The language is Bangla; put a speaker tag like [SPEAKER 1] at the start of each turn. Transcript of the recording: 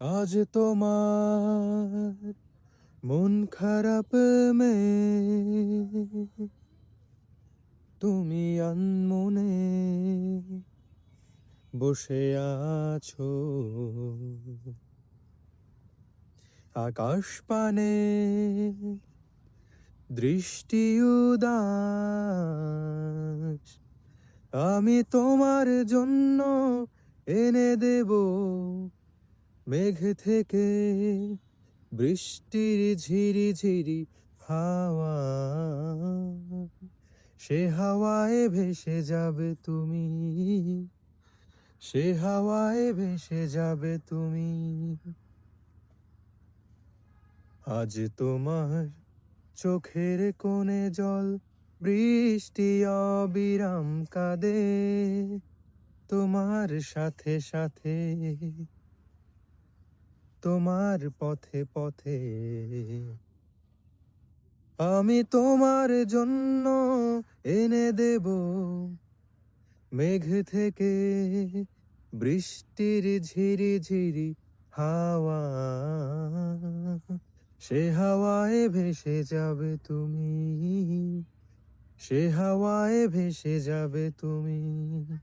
[SPEAKER 1] আজ তোমার মন খারাপ মেয়ে, তুমি আনমনে বসে আছো আকাশ পানে, দৃষ্টি উদাস। আমি তোমার জন্য এনে দেব মেঘ থেকে বৃষ্টির ঝিরি ঝিরি হাওয়া। সে হাওয়ায় ভেসে যাবে তুমি, সে হাওয়ায় ভেসে যাবে তুমি। আজ তোমার চোখের কোণে জল, বৃষ্টি অবিরাম কাঁদে তোমার সাথে সাথে, তোমার পথে পথে। আমি তোমার জন্য এনে দেব মেঘ থেকে বৃষ্টির ঝিরি ঝিরি হাওয়া। সে হাওয়ায় ভেসে যাবে তুমি, সে হাওয়ায় ভেসে যাবে তুমি।